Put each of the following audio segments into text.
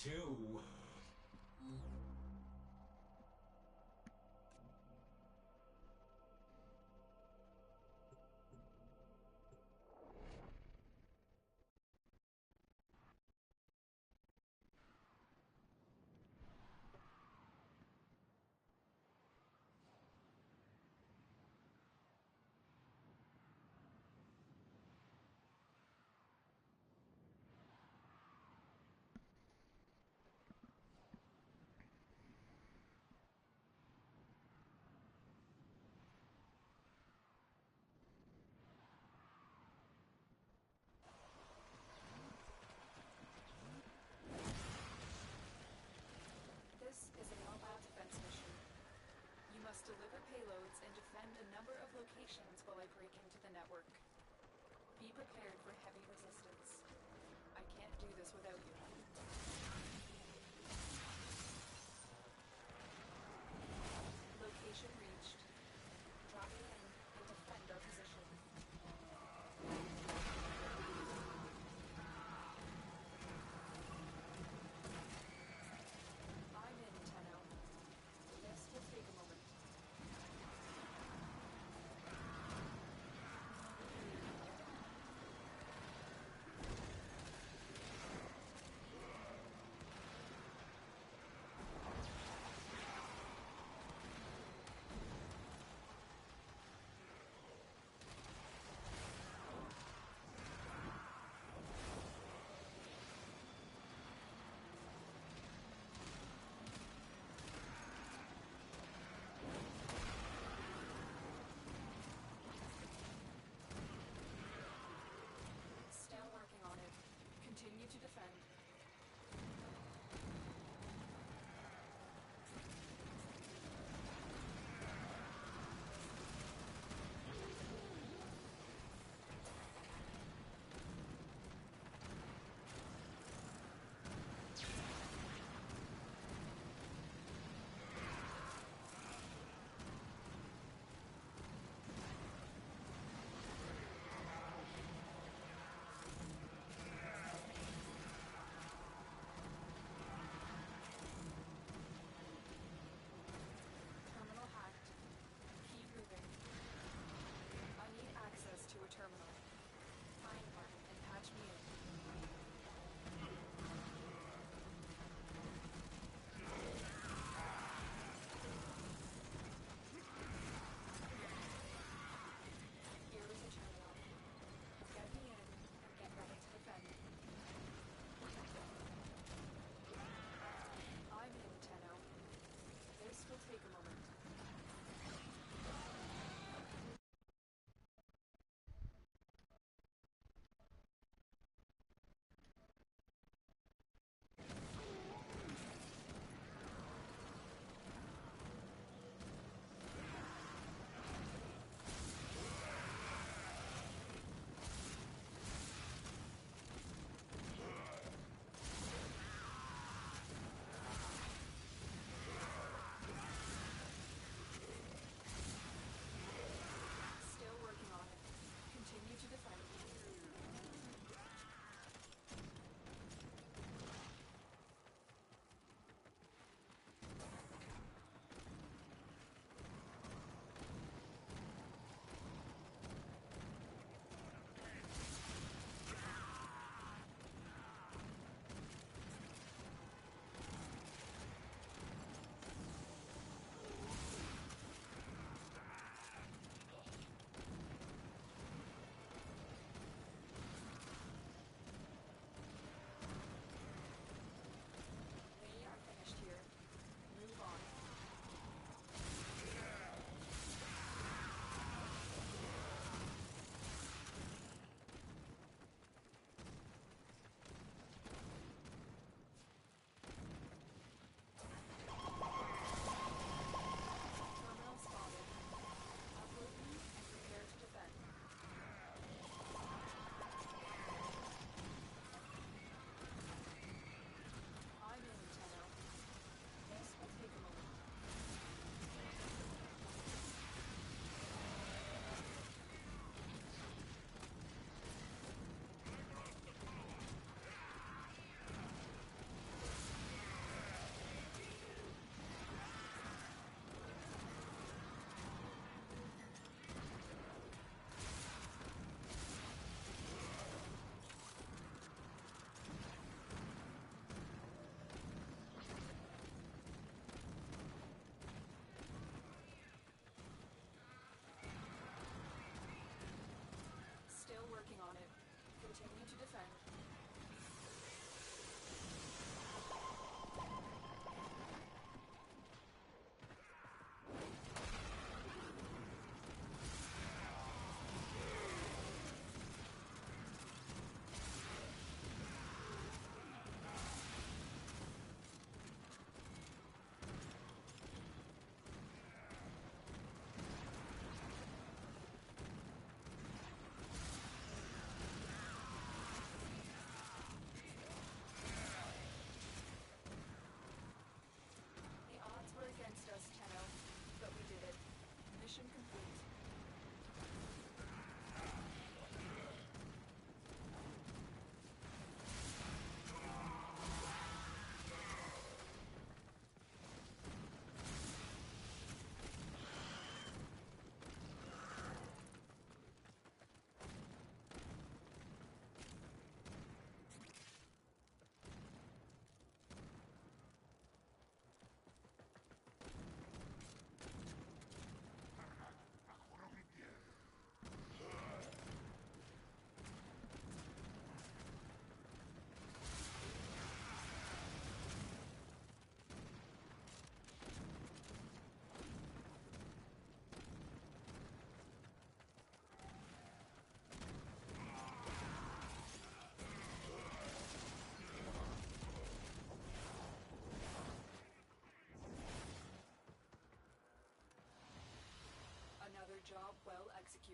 2. This is a mobile defense mission. You must deliver payloads and defend a number of locations while I break into the network. Be prepared for heavy resistance. I can't do this without you. Location reached. Drop in and defend our position. I'm in, Tenno. This will take a moment.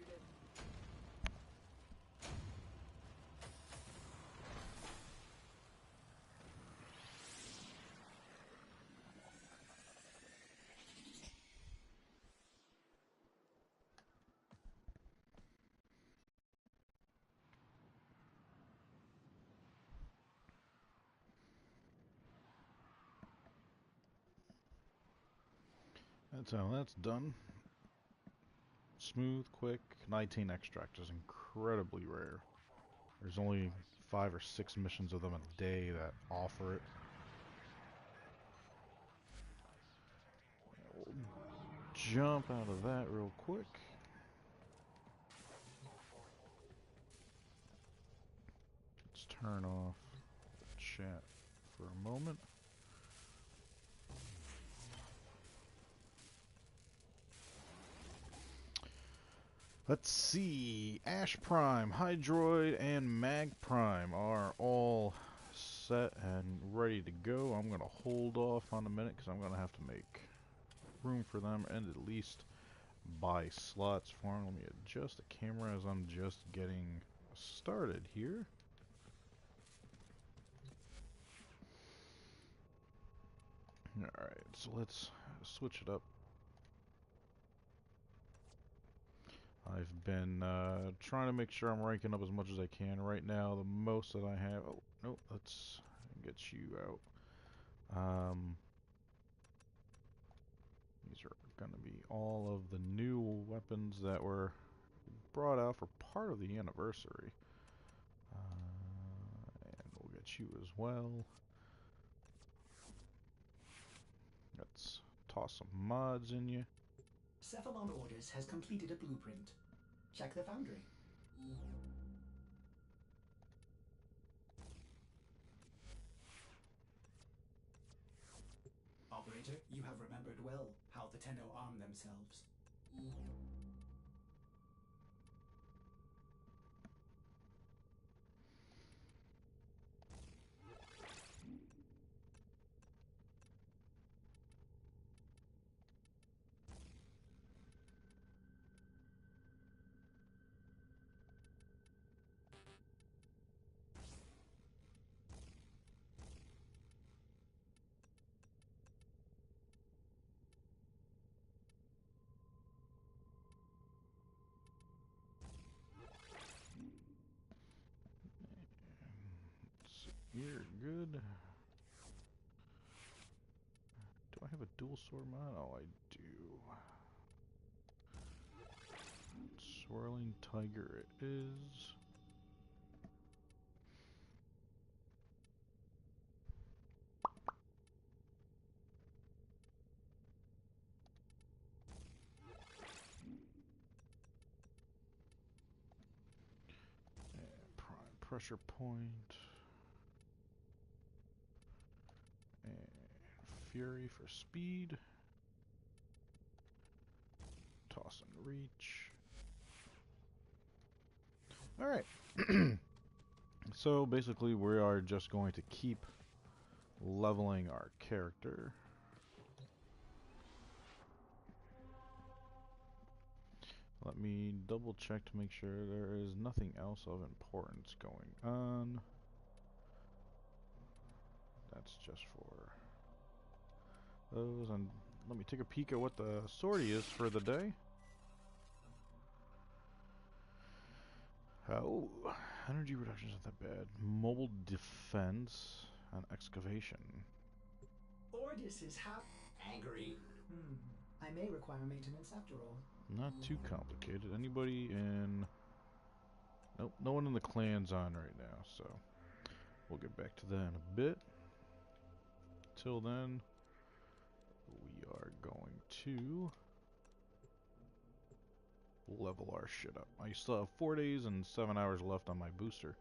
executed. That's how that's done. Smooth, quick. 19 extract is incredibly rare. There's only 5 or 6 missions of them a day that offer it. We'll jump out of that real quick. Let's turn off the chat for a moment. Let's see. Ash Prime, Hydroid, and Mag Prime are all set and ready to go. I'm going to hold off on a minute because I'm going to have to make room for them and at least buy slots for them. Let me adjust the camera as I'm just getting started here. Alright, so let's switch it up. I've been trying to make sure I'm ranking up as much as I can. Right now, the most that I have... Oh, no, let's get you out. These are going to be all of the new weapons that were brought out for part of the anniversary. And we'll get you as well. Let's toss some mods in you. Cephalon Orders has completed a blueprint. Check the foundry. Operator, you have remembered well how the Tenno arm themselves. You're good. Do I have a dual sword mod? Oh, I do. Swirling Tiger it is. And prime pressure point. And Fury for speed. Toss and reach. Alright. So basically we are just going to keep leveling our character. Let me double check to make sure there is nothing else of importance going on. That's just for those. And let me take a peek at what the sortie is for the day. Oh, energy reduction isn't that bad. Mobile defense and excavation. Ordis is angry. I may require maintenance after all. Not too complicated. Anybody in... Nope, no one in the clan's on right now, so we'll get back to that in a bit. Till then, we are going to level our shit up. I still have 4 days and 7 hours left on my booster.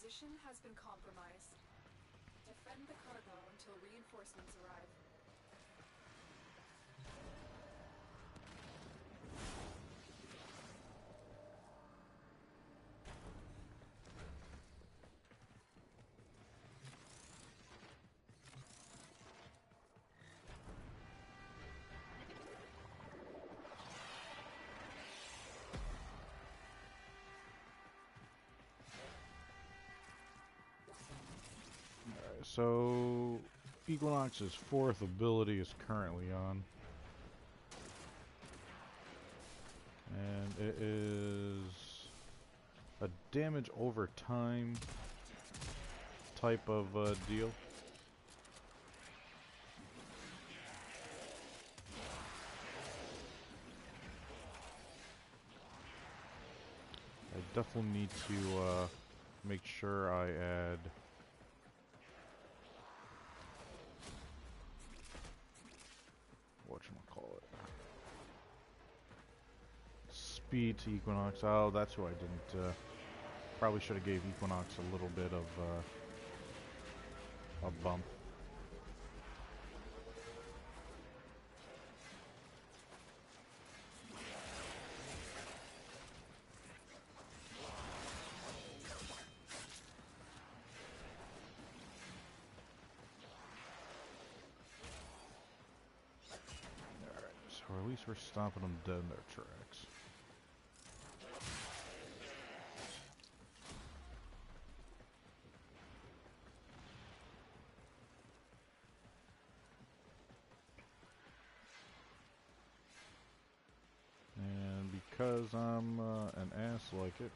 position has been compromised. Defend the cargo until reinforcements arrive. So, Equinox's fourth ability is currently on. And it is a damage over time type of deal. I definitely need to make sure I add whatchamacallit, speed to Equinox. Oh, that's who I didn't. Probably should have gave Equinox a little bit of a bump. Alright, so at least we're stopping them dead in their tracks. And because I'm an ass like it,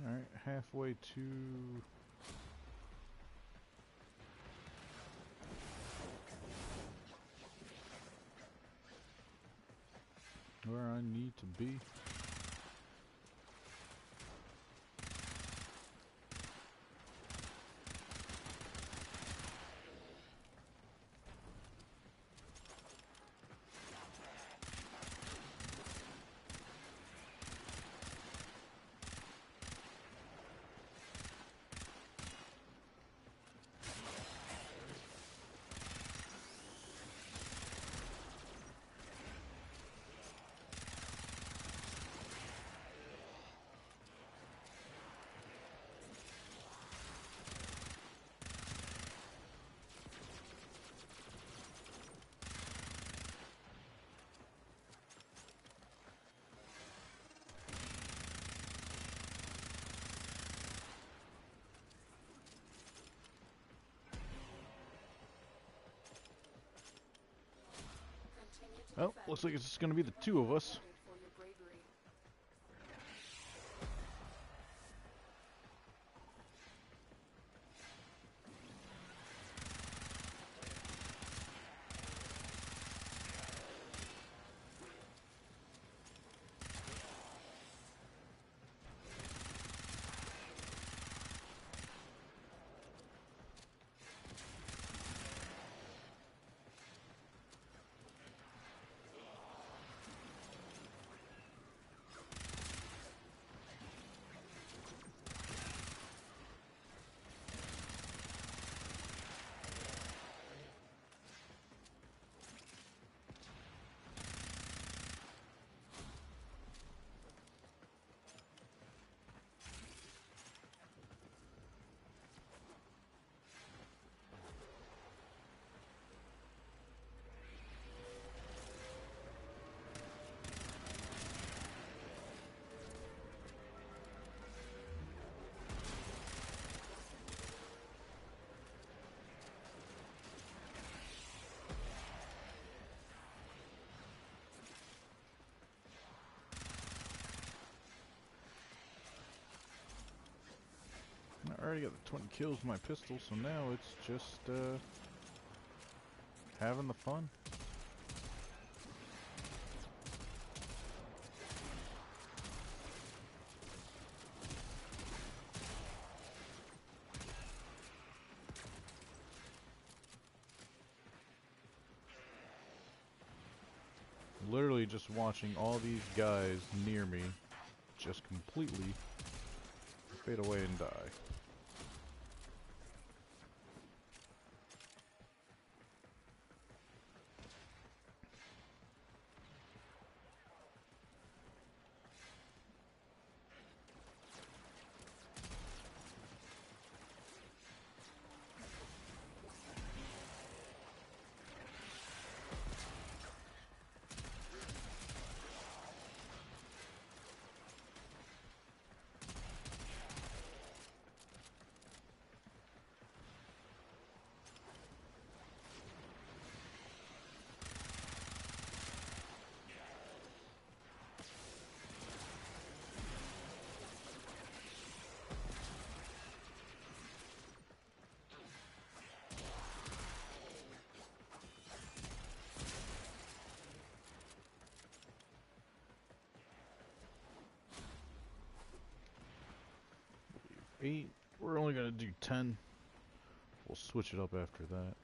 alright, halfway to where I need to be. Well, looks like it's just going to be the two of us. I already got the 20 kills with my pistol, so now it's just having the fun. Literally just watching all these guys near me just completely fade away and die. Eight. We're only gonna do 10. We'll switch it up after that.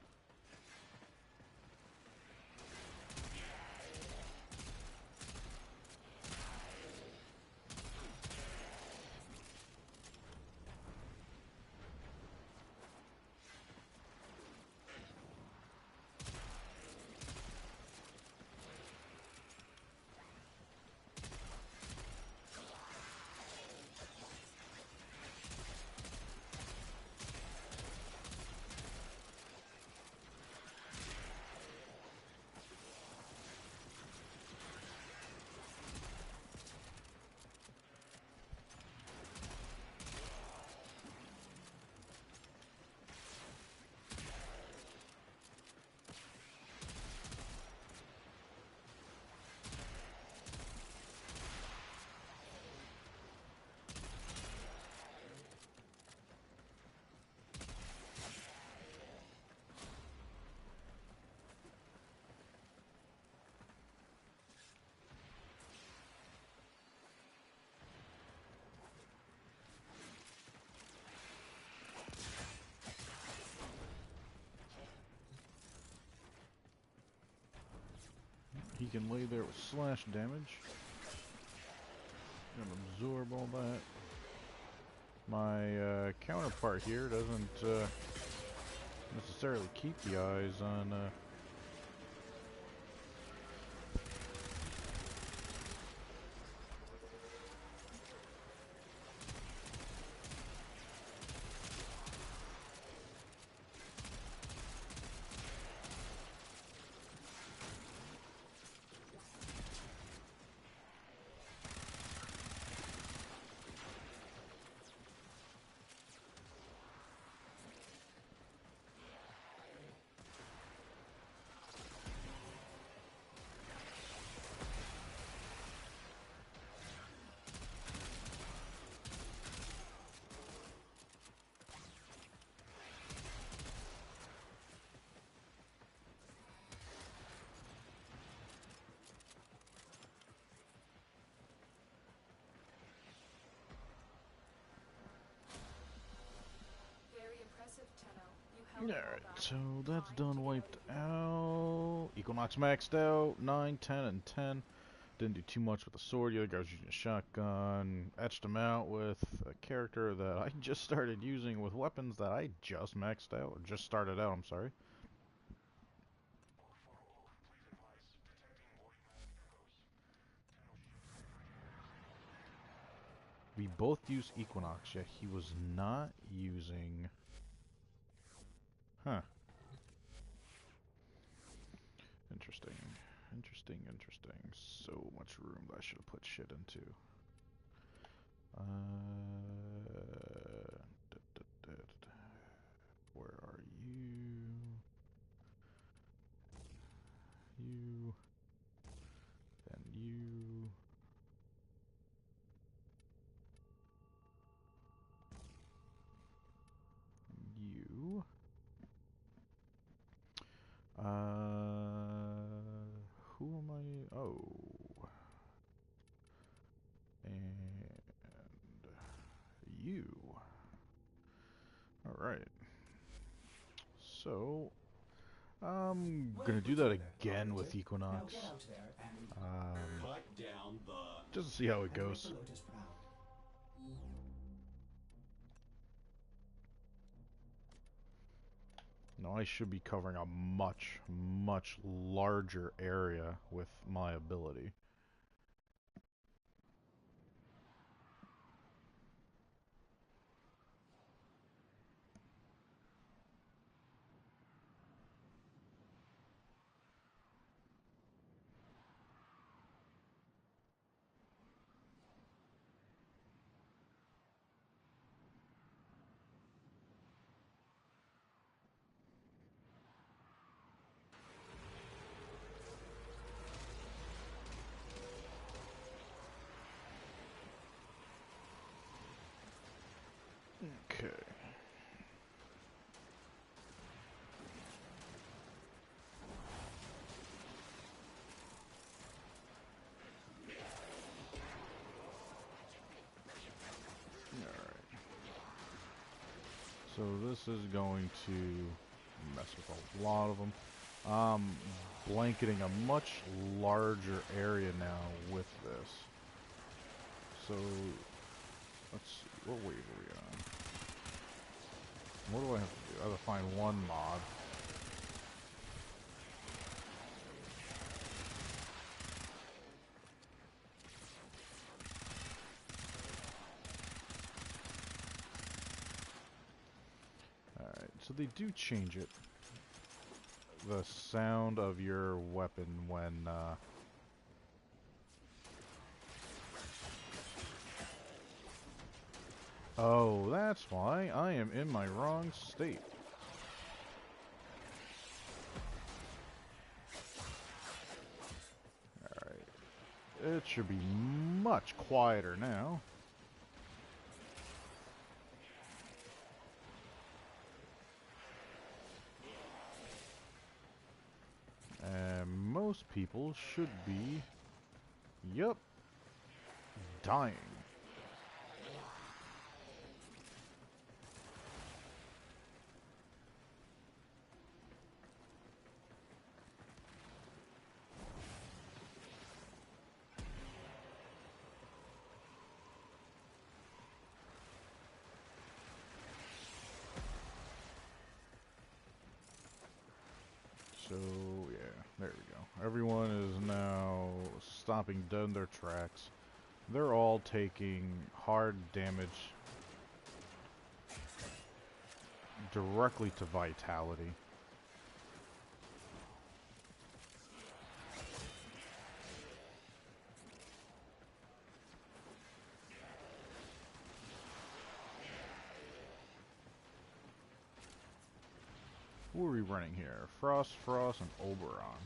He can lay there with slash damage and absorb all that. My counterpart here doesn't necessarily keep the eyes on Alright, so that's done, wiped out. Equinox maxed out, 9, 10, and 10. Didn't do too much with the sword. The other guy was using a shotgun. Etched him out with a character that I just started using with weapons that I just maxed out. Or just started out, I'm sorry. We both used Equinox, yet he was not using... Huh. Interesting. Interesting, interesting. So much room that I should have put shit into. Where are you? You. And you. Who am I? Oh. And you. Alright. So, I'm gonna do that again with Equinox. Now get out there and Cut down the... Just to see how it rip goes. the Lotus Proud. Now I should be covering a much, much larger area with my ability. Okay. So this is going to mess with a lot of them. Blanketing a much larger area now with this. So let's see, what wave are we on? What do I have to do? I have to find one mod. Alright, so they do change it. The sound of your weapon when, Oh, that's why I am in my wrong state. Alright. It should be much quieter now. And most people should be, yep, dying. So, yeah, there we go. Everyone is now stopping dead in their tracks. They're all taking hard damage directly to vitality. Who are we running here? Frost, and Oberon.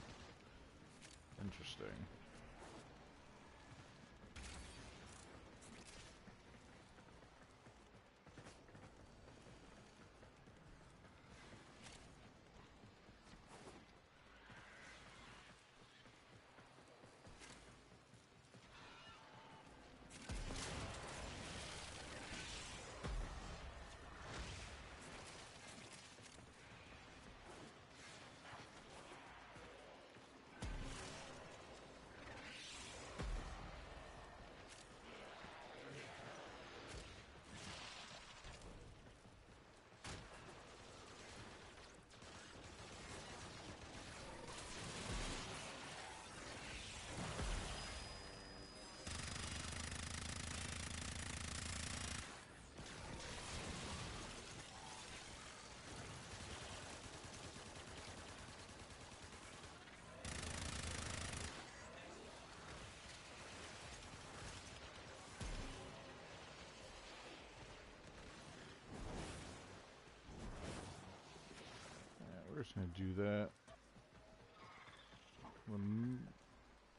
Interesting. We're just gonna do that when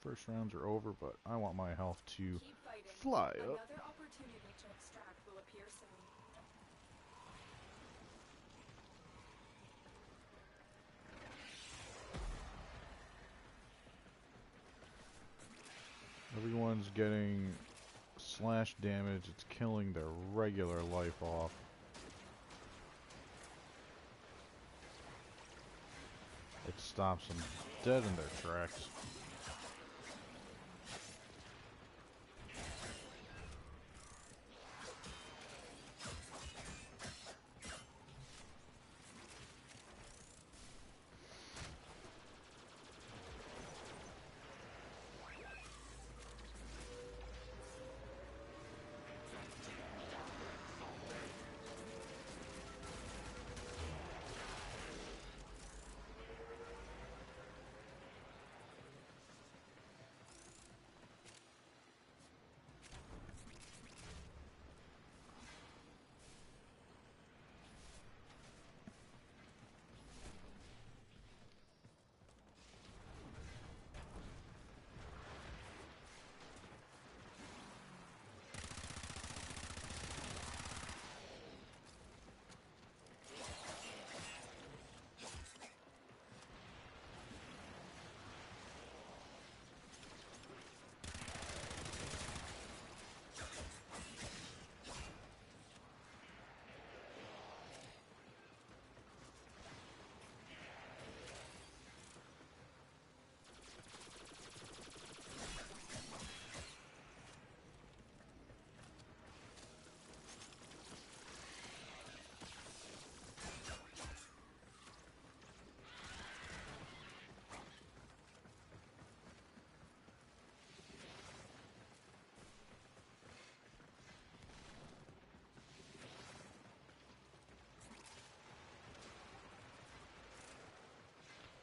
first rounds are over, but I want my health to Keep fighting. fly up. Another opportunity to extract will appear soon. one's getting slash damage, it's killing their regular life off. It stops them dead in their tracks.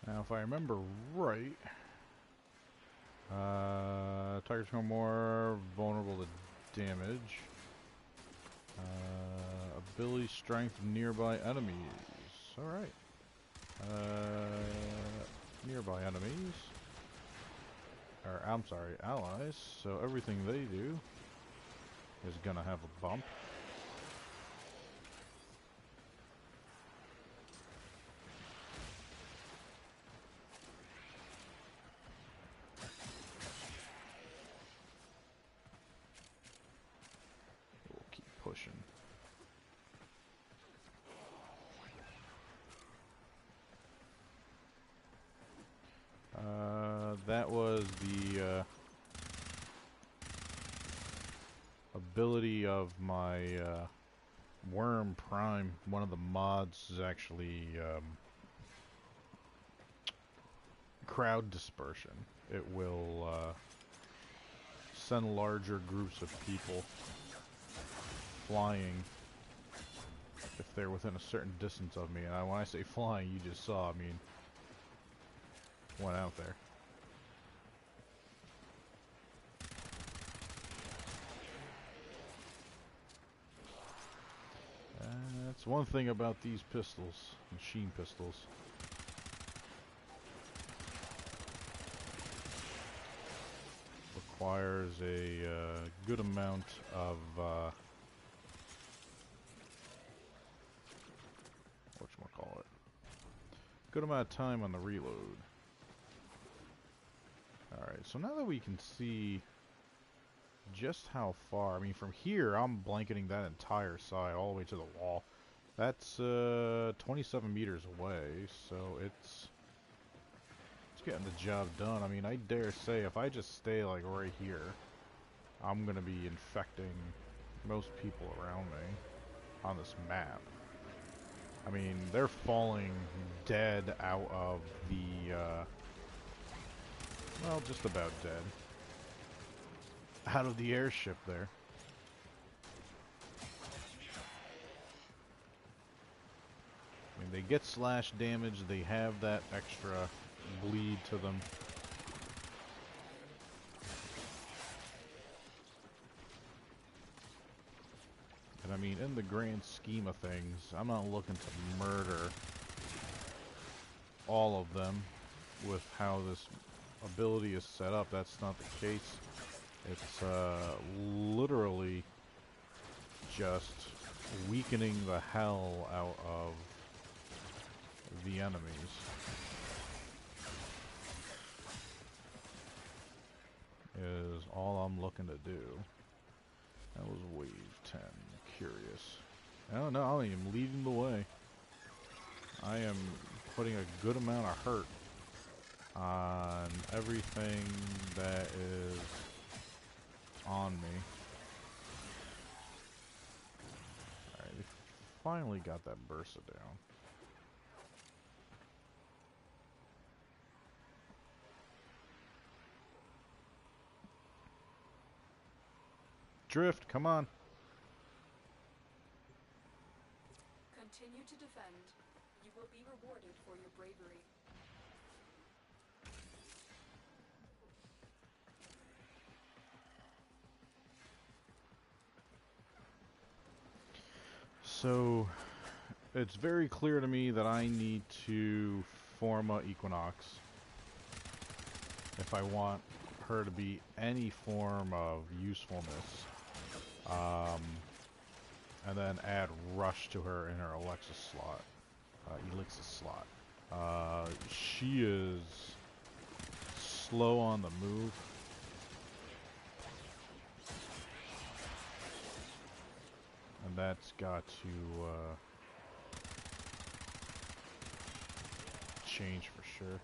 Now, if I remember right, targets are more vulnerable to damage. Ability strength of nearby enemies. Alright. Nearby enemies. Or, I'm sorry, allies. So everything they do is gonna have a bump. We'll keep pushing. That was the ability of my Worm Prime. One of the mods is actually crowd dispersion. It will send larger groups of people flying if they're within a certain distance of me. And when I say flying, you just saw, I mean, went out there. That's one thing about these pistols, machine pistols. Requires a good amount of whatchamacallit, good amount of time on the reload. Alright, so now that we can see just how far, I mean from here I'm blanketing that entire side all the way to the wall. That's 27 meters away, so it's getting the job done. I mean, I dare say if I just stay like right here, I'm gonna be infecting most people around me on this map. I mean, they're falling dead out of the well, just about dead out of the airship there. I mean, they get slash damage, they have that extra bleed to them. And I mean, in the grand scheme of things, I'm not looking to murder all of them with how this ability is set up. That's not the case. It's literally just weakening the hell out of the enemies. is all I'm looking to do. That was wave 10. Curious. I don't know, I am leading the way. I am putting a good amount of hurt on everything that is on me. Alright, we finally got that Bursa down. Drift, come on. Continue to defend. You will be rewarded for your bravery. So, it's very clear to me that I need to form a Equinox if I want her to be any form of usefulness. And then add Rush to her in her Alexis slot. Elixir slot. She is slow on the move. And that's got to change for sure.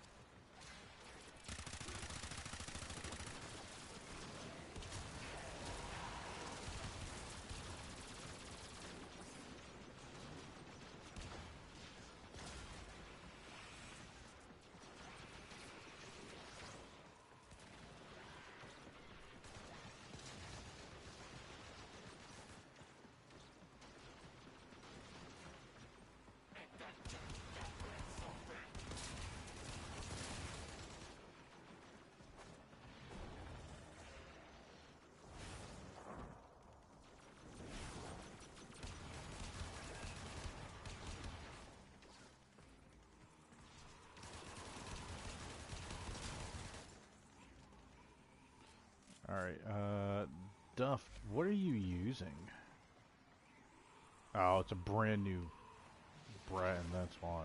Alright, Duff, what are you using? Oh, it's a brand new Bratton, that's why.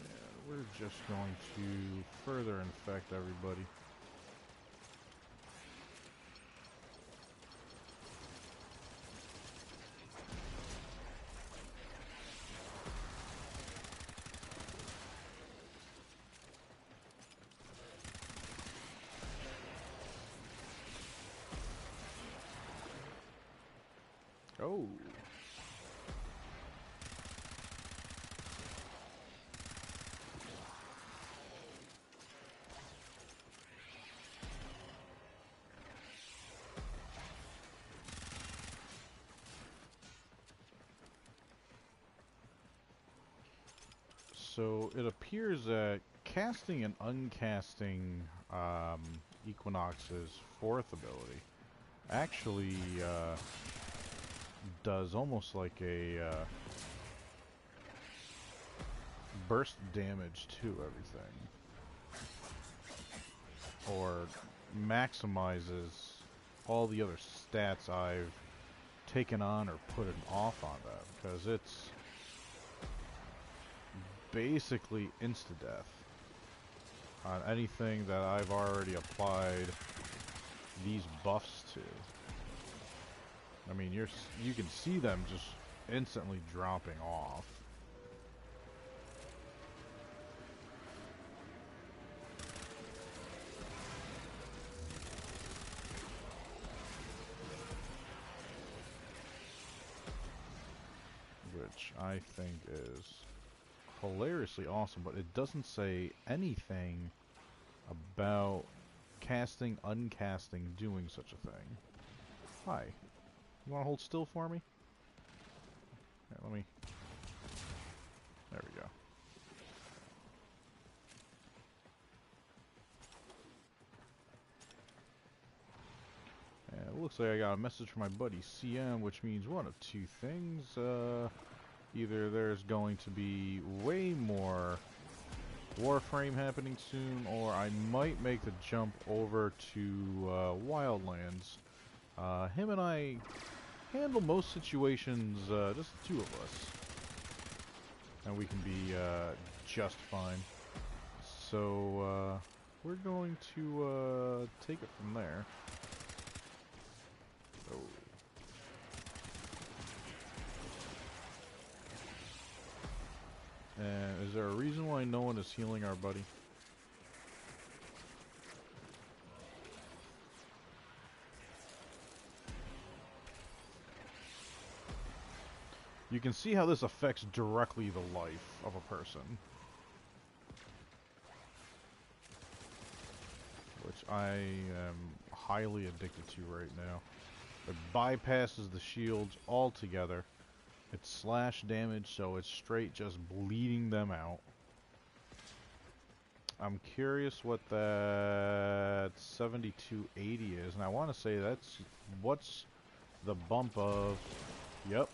Yeah, we're just going to further infect everybody. Oh. So it appears that casting and uncasting Equinox's fourth ability actually does almost like a burst damage to everything, or maximizes all the other stats I've taken on or put it off on that, because it's basically insta-death on anything that I've already applied these buffs to. I mean, you can see them just instantly dropping off. Which I think is hilariously awesome, but it doesn't say anything about casting, uncasting, doing such a thing. Hi. You want to hold still for me? Here, let me... There we go. And it looks like I got a message from my buddy CM, which means one of two things. Either there's going to be way more Warframe happening soon, or I might make the jump over to Wildlands. Him and I handle most situations, just the two of us. And we can be just fine. So we're going to take it from there. Oh. And is there a reason why no one is healing our buddy? You can see how this affects directly the life of a person. Which I am highly addicted to right now. It bypasses the shields altogether. It's slash damage, so it's straight just bleeding them out. I'm curious what that 7280 is, and I want to say that's what's the bump of. Yep.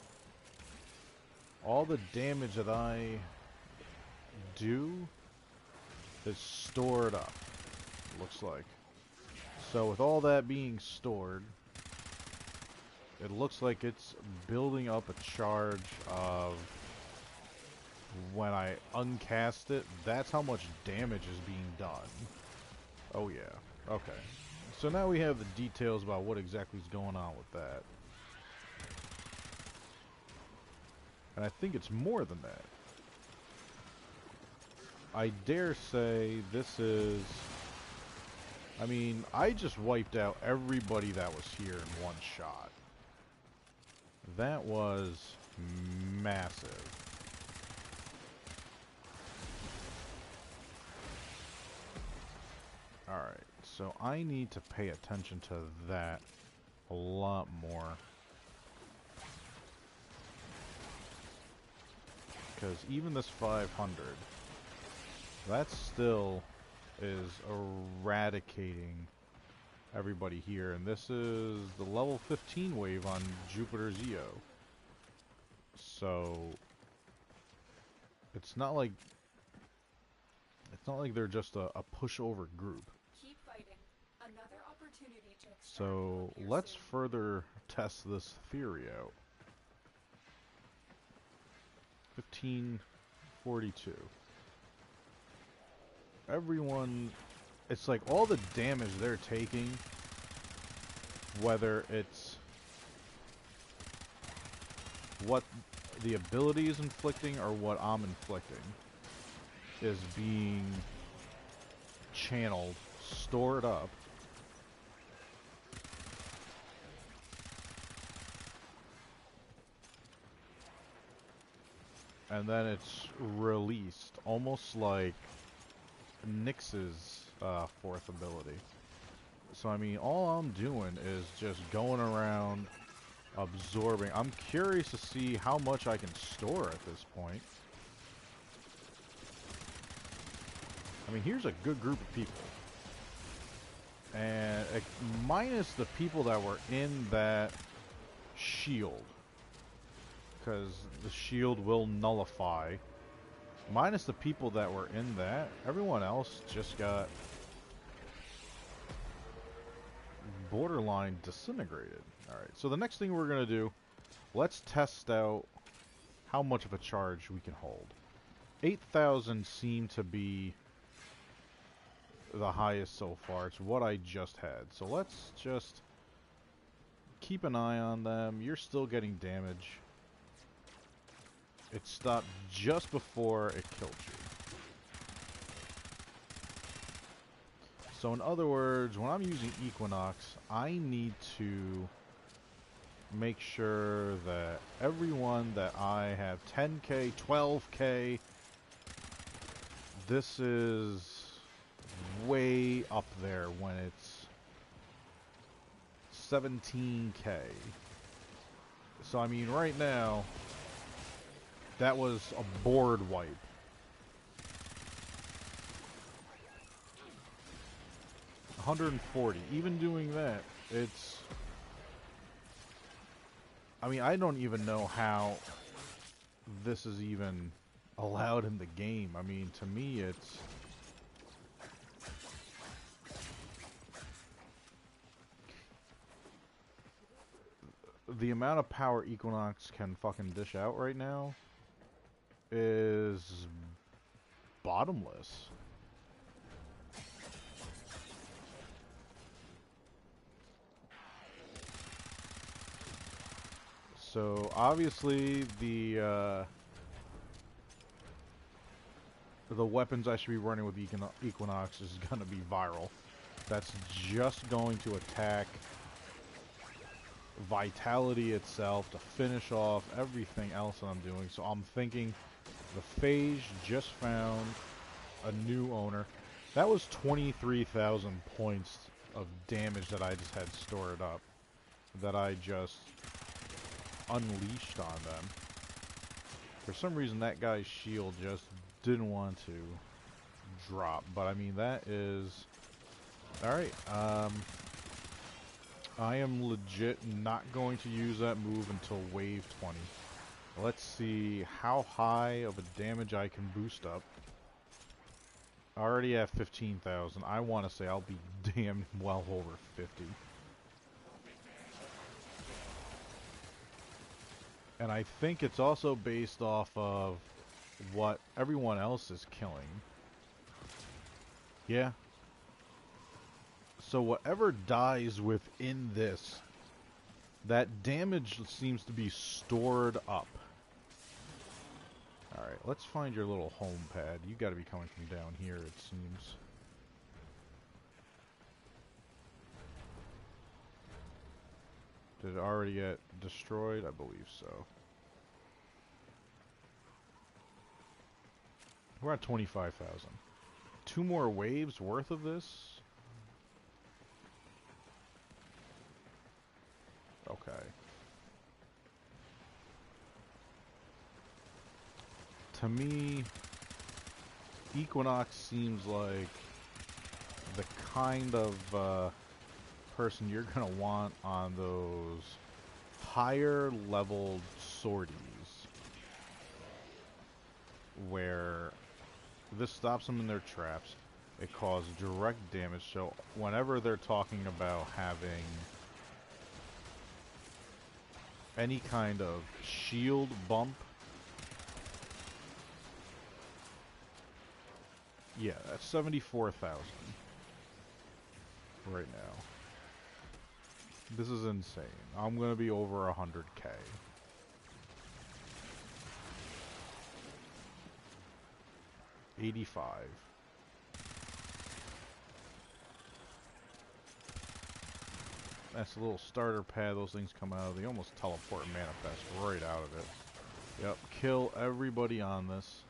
All the damage that I do is stored up, looks like. So with all that being stored, it looks like it's building up a charge of, when I uncast it, that's how much damage is being done. Oh yeah, okay. So now we have the details about what exactly is going on with that. And I think it's more than that. I dare say this is... I mean, I just wiped out everybody that was here in one shot. That was massive. Alright, so I need to pay attention to that a lot more. Because even this 500, that still is eradicating everybody here. And this is the level 15 wave on Jupiter Zeo. So it's not like they're just a pushover group. Keep fighting. Another opportunity to extract So from here let's soon. further test this theory out. 1542. Everyone, it's like all the damage they're taking, whether it's what the ability is inflicting or what I'm inflicting, is being channeled, stored up. And then it's released, almost like Nyx's fourth ability. So I mean, all I'm doing is just going around absorbing. I'm curious to see how much I can store at this point. I mean, here's a good group of people. And minus the people that were in that shield. Because the shield will nullify. Minus the people that were in that, everyone else just got borderline disintegrated. Alright, so the next thing we're going to do, let's test out how much of a charge we can hold. 8,000 seem to be the highest so far. It's what I just had. So let's just keep an eye on them. You're still getting damage. It stopped just before it killed you. So in other words, when I'm using Equinox, I need to make sure that everyone that I have 10k, 12k, this is way up there when it's 17k. So I mean, right now, that was a board wipe. $140. Even doing that, it's... I mean, I don't even know how this is even allowed in the game. I mean, to me, it's the amount of power Equinox can fucking dish out right now is bottomless. So obviously the weapons I should be running with Equinox is gonna be viral. That's just going to attack Vitality itself to finish off everything else that I'm doing. So I'm thinking the Phage just found a new owner. That was 23,000 points of damage that I just had stored up, that I just unleashed on them. For some reason that guy's shield just didn't want to drop, but I mean that is alright. I am legit not going to use that move until wave 20. Let's see how high of a damage I can boost up. Already at 15,000. I want to say I'll be damn well over 50. And I think it's also based off of what everyone else is killing. Yeah. So whatever dies within this, that damage seems to be stored up. Alright, let's find your little home pad. You gotta be coming from down here, it seems. Did it already get destroyed? I believe so. We're at 25,000. 2 more waves worth of this? Okay. To me, Equinox seems like the kind of person you're gonna want on those higher leveled sorties, where this stops them in their traps. It causes direct damage, so whenever they're talking about having any kind of shield bump, yeah, that's 74,000 right now. This is insane. I'm gonna be over 100k. $85. That's a little starter pad. Those things come out of. They almost teleport manifest right out of it. Yep. Kill everybody on this.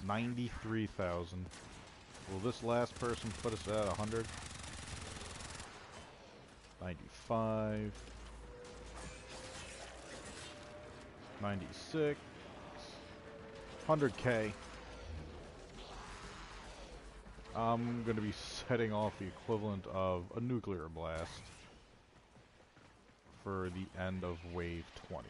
93,000. Will this last person put us at 100? 95. 96. 100k. I'm going to be setting off the equivalent of a nuclear blast for the end of wave 20.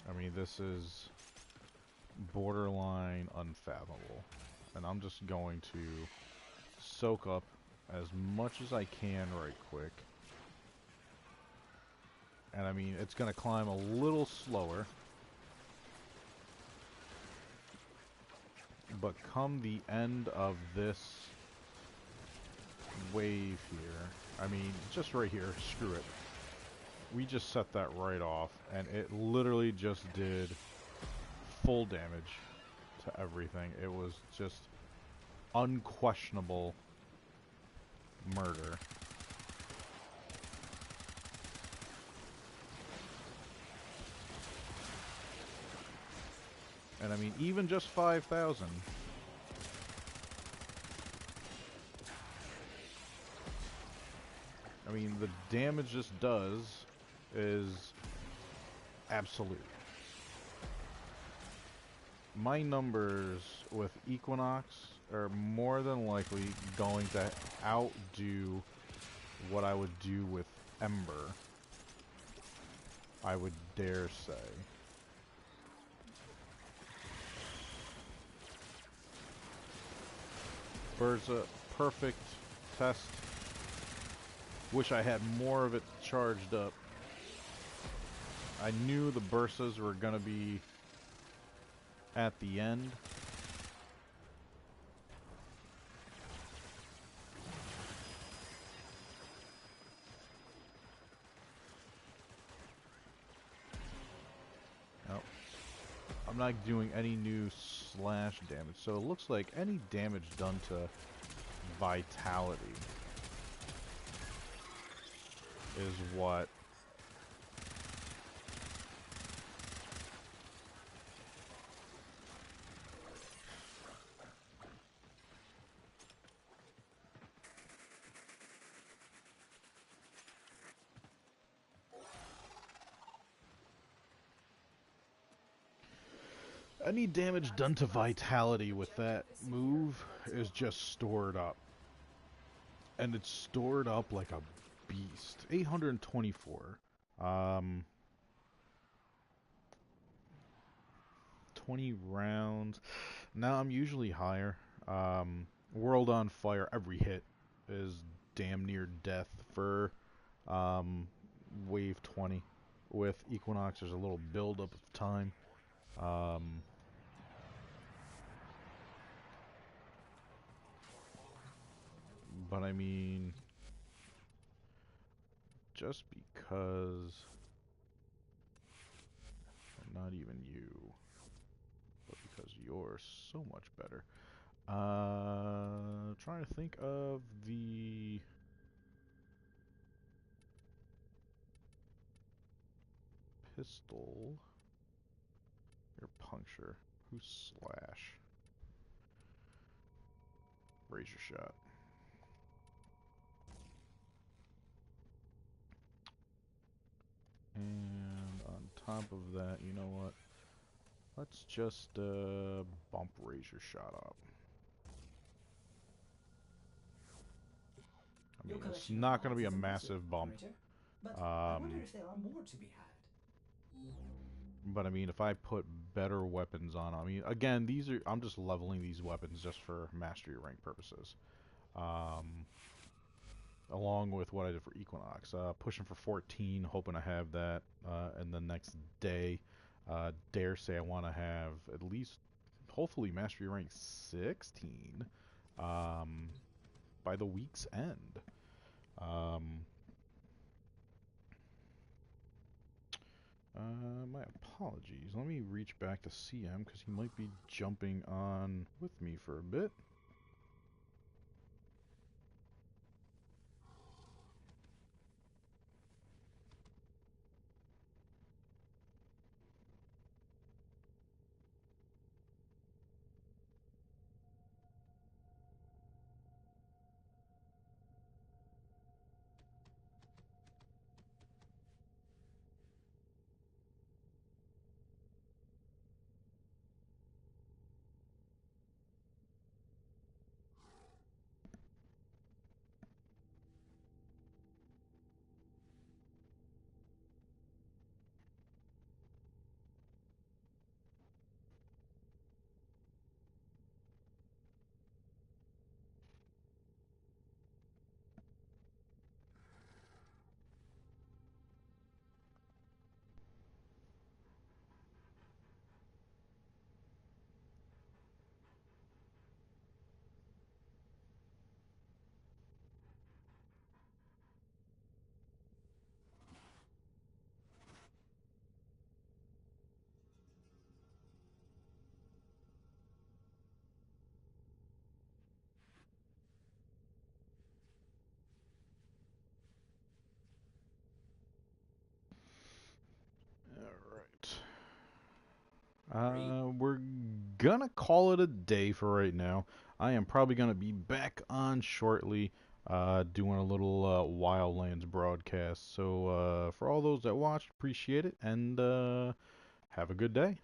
I mean, this is borderline unfathomable. And I'm just going to soak up as much as I can right quick. And I mean, it's going to climb a little slower. But come the end of this wave here, I mean, just right here, screw it. We just set that right off, and it literally just did full damage to everything. It was just unquestionable murder. And I mean, even just 5,000. I mean, the damage this does is absolute. My numbers with Equinox are more than likely going to outdo what I would do with ember, I would dare say. Burza, perfect test. Wish I had more of it charged up. I knew the bursas were gonna be at the end. Nope. I'm not doing any new slash damage, so it looks like any damage done to vitality is what any damage done to vitality with that move is just stored up. And it's stored up like a beast. 824. 20 rounds. Now I'm usually higher. World on Fire, every hit is damn near death for wave 20. With Equinox, there's a little build-up of time. But I mean, just because, not even you, but because you're so much better. Trying to think of the pistol. Your puncture. Who's slash? Razor shot. And on top of that, you know what? Let's just bump razor shot up. I mean, it's not going to be a massive bump. But I wonder if there are more to be had. But I mean, if I put better weapons on, I mean, again, these are, I'm just leveling these weapons just for mastery rank purposes. Along with what I did for Equinox. Pushing for 14, hoping to have that in the next day. Dare say I want to have at least, hopefully, mastery rank 16 by the week's end. My apologies. Let me reach back to CM because he might be jumping on with me for a bit. We're gonna call it a day for right now. I am probably gonna be back on shortly, doing a little Wildlands broadcast. So for all those that watched, appreciate it, and have a good day.